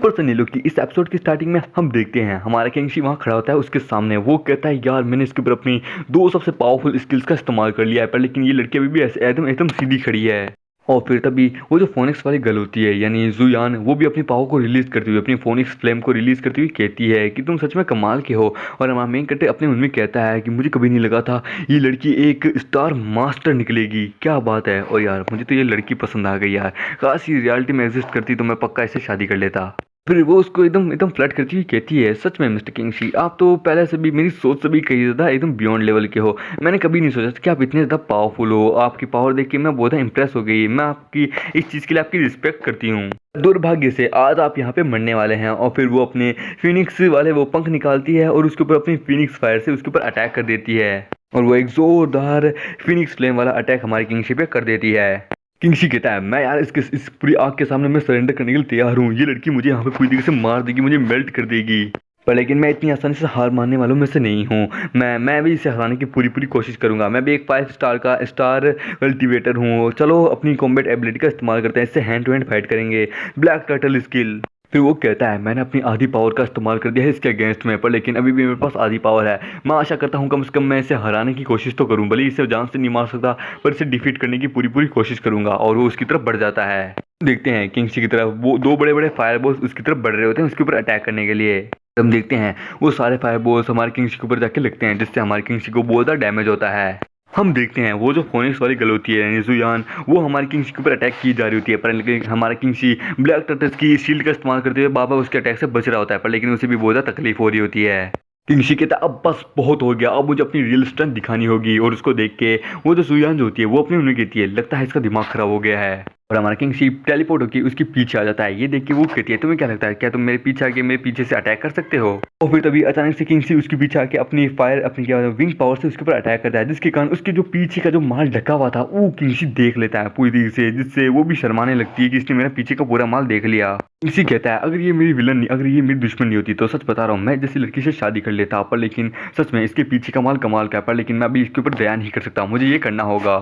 ऊपर से नीलो की इस एपिसोड की स्टार्टिंग में हम देखते हैं हमारा किंगशी वहाँ खड़ा होता है उसके सामने। वो कहता है यार मैंने इसके ऊपर अपनी दो सबसे पावरफुल स्किल्स का इस्तेमाल कर लिया है, पर लेकिन ये लड़की अभी भी ऐसे एकदम एकदम सीधी खड़ी है। और फिर तभी वो जो फोनिक्स वाली गर्ल होती है यानी जुयान, वो भी अपनी पावर को रिलीज करती हुई, अपनी फोनिक्स फ्लेम को रिलीज करती हुई कहती है कि तुम सच में कमाल के हो। और हमारा मेन करते अपने मन में कहता है कि मुझे कभी नहीं लगा था ये लड़की एक स्टार मास्टर निकलेगी, क्या बात है। और यार मुझे तो ये लड़की पसंद आ गई यार, काश ये रियलिटी में एग्जिस्ट करती तो मैं पक्का इससे शादी कर लेता। फिर वो उसको एकदम एकदम फ्लर्ट करती हुई कहती है सच में मिस्टर किंगशी, आप तो पहले से भी मेरी सोच से भी कहीं ज़्यादा एकदम बियॉन्ड लेवल के हो। मैंने कभी नहीं सोचा था कि आप इतने ज़्यादा पावरफुल हो। आपकी पावर देख के मैं बहुत इंप्रेस हो गई। मैं आपकी इस चीज़ के लिए आपकी रिस्पेक्ट करती हूँ। दुर्भाग्य से आज आप यहाँ पे मरने वाले हैं। और फिर वो अपने फिनिक्स वाले वो पंख निकालती है और उसके ऊपर अपनी फिनिक्स फायर से उसके ऊपर अटैक कर देती है। और वो एक जोरदार फिनिक्स फ्लेम वाला अटैक हमारी किंगशी पे कर देती है। किंगशी कहता है मैं यार इस पूरी आग के सामने मैं सरेंडर करने के लिए तैयार हूँ। ये लड़की मुझे यहाँ पे पूरी तरीके से मार देगी, मुझे मेल्ट कर देगी, पर लेकिन मैं इतनी आसानी से हार मानने वालों में से नहीं हूँ। मैं भी इसे हराने की पूरी कोशिश करूंगा। मैं भी एक 5 स्टार का स्टार कल्टिवेटर हूँ। चलो अपनी कॉम्बैट एबिलिटी का इस्तेमाल करते हैं, इससे हैंड टू हैंड फाइट करेंगे। Black turtle skill. फिर वो कहता है मैंने अपनी आधी पावर का इस्तेमाल कर दिया है इसके अगेंस्ट में, पर लेकिन अभी भी मेरे पास आधी पावर है। मैं आशा करता हूँ कम से कम मैं इसे हराने की कोशिश तो करूँ, भले इसे जान से नहीं मार सकता पर इसे डिफीट करने की पूरी कोशिश करूंगा। और वो उसकी तरफ बढ़ जाता है। देखते हैं किंगशी की तरफ वो दो बड़े बड़े फायरबॉल्स उसकी तरफ बढ़ रहे होते हैं उसके ऊपर अटैक करने के लिए। हम देखते हैं वो सारे फायरबॉल्स हमारे किंगशी के ऊपर जाके लगते हैं, जिससे हमारे किंगशी को बहुत ज़्यादा डैमेज होता है। हम देखते हैं वो जो फोनिक्स वाली गर्ल होती है यानी जुयान, वो हमारे किंगशी के ऊपर अटैक की जा रही होती है, पर लेकिन हमारा किंगशी ब्लैक टर्टल्स की शील्ड का इस्तेमाल करते हुए बाबा उसके अटैक से बच रहा होता है, पर लेकिन उसे भी बहुत ज़्यादा तकलीफ हो रही होती है। किंगशी कहता है अब बस बहुत हो गया, अब मुझे अपनी रियल स्ट्रेंथ दिखानी होगी। और उसको देख के वो जो जुयान जो होती है वो अपनी उन्हें कहती है लगता है इसका दिमाग खराब हो गया है। और हमारा किंगशी टेलीपोर्ट होकर उसके पीछे आ जाता है। ये देख के वो कहती है तुम्हें क्या लगता है, क्या तुम मेरे पीछे आके मेरे पीछे से अटैक कर सकते हो। और फिर तभी अचानक से किंगशी उसके पीछे आके अपनी फायर अपनी क्या विंग पावर से उसके ऊपर अटैक करता है, जिसके कारण उसके जो पीछे का जो माल ढका हुआ था वो किंगशी देख लेता है पूरी तरीके से, जिससे वो भी शर्माने लगती है कि इसने मेरा पीछे का पूरा माल देख लिया। किंगशी कहता है अगर ये मेरी विलन नहीं, अगर ये मेरी दुश्मन नहीं होती तो सच बता रहा हूँ मैं जैसी लड़की से शादी कर लेता, पर लेकिन सच में इसके पीछे का माल कमाल का है, पर लेकिन मैं अभी इसके ऊपर दया नहीं कर सकता, मुझे ये करना होगा।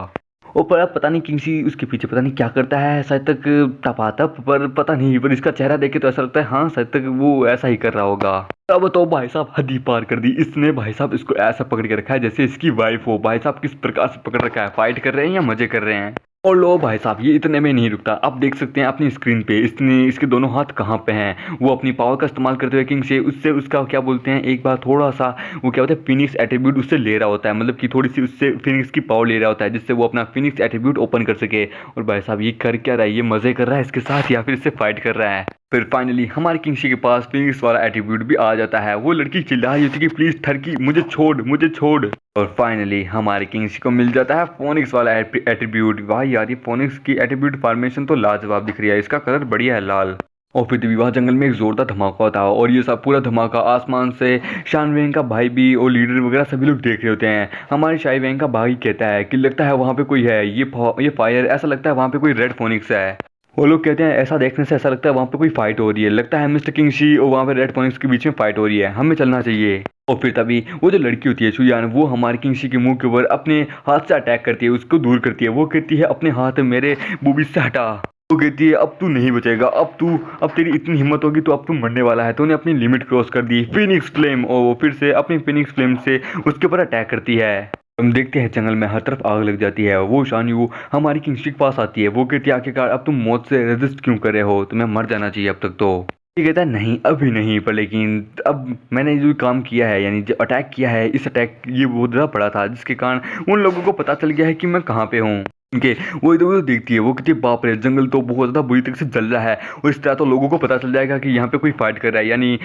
और पर अब पता नहीं किंगशी उसके पीछे पता नहीं क्या करता है, शायद तक तपातप, पर पता नहीं, पर इसका चेहरा देखे तो ऐसा लगता है हाँ शायद तक वो ऐसा ही कर रहा होगा। तब तो भाई साहब हद ही पार कर दी इसने। भाई साहब इसको ऐसा पकड़ के रखा है जैसे इसकी वाइफ हो। भाई साहब किस प्रकार से पकड़ रखा है, फाइट कर रहे हैं या मजे कर रहे हैं। और लो भाई साहब ये इतने में नहीं रुकता, आप देख सकते हैं अपनी स्क्रीन पे इसके दोनों हाथ कहाँ पे हैं। वो अपनी पावर का इस्तेमाल करते हुए किंग से उससे उसका क्या बोलते हैं एक बार थोड़ा सा वो क्या होता है फिनिक्स एट्रीब्यूट उससे ले रहा होता है, मतलब कि थोड़ी सी उससे फिनिक्स की पावर ले रहा होता है जिससे वो अपना फिनिक्स एट्रीब्यूट ओपन कर सके। और भाई साहब ये कर क्या रहा है, ये मजे कर रहा है इसके साथ या फिर इससे फाइट कर रहा है। फिर फाइनली हमारे किंगशी के पास फिनिक्स वाला एट्रीब्यूट भी आ जाता है। वो लड़की चिल्ला रही होती है कि प्लीज ठरकी मुझे छोड़ मुझे छोड़। और फाइनली हमारे किंगशी को मिल जाता है फोनिक्स वाला एट्रीब्यूट। वाह यार ये फोनिक्स की एट्रीब्यूट फॉर्मेशन तो लाजवाब दिख रही है, इसका कलर बढ़िया है लाल। और फिर विवाह जंगल में एक जोरदार धमाका होता है और ये सब पूरा धमाका आसमान से शानवेन का भाई भी और लीडर वगैरह सभी लोग देख रहे होते हैं। हमारे शानवेन का भाई कहता है कि लगता है वहाँ पे कोई है, ये फायर ऐसा लगता है वहाँ पे कोई रेड फोनिक्स है। वो लोग कहते हैं ऐसा देखने से ऐसा लगता है वहाँ पे कोई फाइट हो रही है, लगता है मिस्टर किंगशी और वहाँ पे रेड फोनिक्स के बीच में फाइट हो रही है, हमें चलना चाहिए। और फिर तभी वो जो लड़की होती है शुयान, वो हमारे किंगशी के मुंह के ऊपर अपने हाथ से अटैक करती है, उसको दूर करती है। वो कहती है अपने हाथ मेरे बूबी से हटा। वो कहती है अब तू नहीं बचेगा, अब तेरी इतनी हिम्मत होगी तो अब तू मरने वाला है। तो उन्हें अपनी लिमिट क्रॉस कर दी फिनिक्स फ्लेम, और वो फिर से अपनी फिनिक्स फ्लेम से उसके ऊपर अटैक करती है। हम देखते हैं जंगल में हर तरफ आग लग जाती है। वो शानयू हमारी किंगशी के पास आती है। वो कहती है आखिरकार अब तुम मौत से रेजिस्ट क्यों कर रहे हो, तुम्हें मर जाना चाहिए अब तक तो। ये कहता है नहीं अभी नहीं, पर लेकिन अब मैंने जो काम किया है यानी जो अटैक किया है, इस अटैक ये बहुत ज़्यादा बड़ा था जिसके कारण उन लोगों को पता चल गया है कि मैं कहाँ पे हूँ। उनके वो इधर उधर देखती है, वो कहती है बाप रे जंगल तो बहुत ज़्यादा बुरी तरह से जल रहा है और इस तरह तो लोगों को पता चल जाएगा कि यहाँ पे कोई फाइट कर रहा है, यानी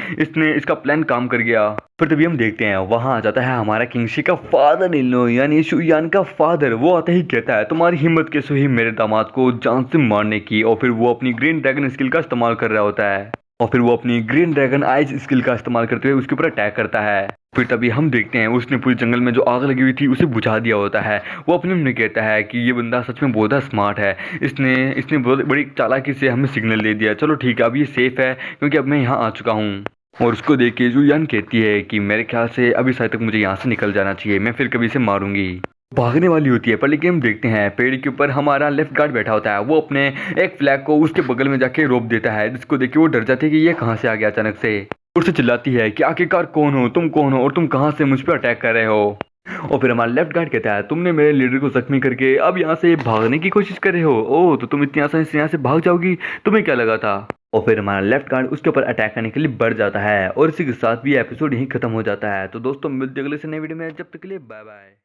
इसका प्लान काम कर गया। फिर तभी हम देखते हैं वहाँ आ जाता है हमारा किंगशी का फादर इन लो यानी शुयान का फादर। वो आता ही कहता है तुम्हारी हिम्मत कैसे हुई मेरे दामाद को जान से मारने की। और फिर वो अपनी ग्रीन ड्रैगन स्किल का इस्तेमाल कर रहा होता है और फिर वो अपनी ग्रीन ड्रैगन आइज स्किल का इस्तेमाल करते हुए उसके ऊपर अटैक करता है। फिर तभी हम देखते हैं उसने पूरे जंगल में जो आग लगी हुई थी उसे बुझा दिया होता है। वो अपने में कहता है कि ये बंदा सच में बहुत स्मार्ट है, इसने बहुत बड़ी चालाकी से हमें सिग्नल दे दिया। चलो ठीक है अब ये सेफ है क्योंकि अब मैं यहाँ आ चुका हूँ। और उसको देख के जुयान कहती है कि मेरे ख्याल से अभी शायद तक मुझे यहाँ से निकल जाना चाहिए, मैं फिर कभी इसे मारूंगी। भागने वाली होती है, पर लेकिन हम देखते हैं पेड़ के ऊपर हमारा लेफ्ट गार्ड बैठा होता है। वो अपने एक फ्लैग को उसके बगल में जाके रोप देता है, जिसको देख के वो डर जाती है कि ये कहाँ से आ गया अचानक से। और से चिल्लाती है कि आखिरकार कौन हो तुम और तुम कहाँ से मुझ पर अटैक कर रहे हो। और फिर हमारा लेफ्ट गार्ड कहता है तुमने मेरे लीडर को जख्मी करके अब यहाँ से भागने की कोशिश कर रहे हो। ओह, तो तुम इतनी आसानी से यहाँ से भाग जाओगी, तुम्हें क्या लगा था। और फिर हमारा लेफ्ट गार्ड उसके ऊपर अटैक करने के लिए बढ़ जाता है और इसी के साथ भी एपिसोड यहीं खत्म हो जाता है। तो दोस्तों मिलते हैं अगले से नए वीडियो में, जब तक के लिए बाय बाय।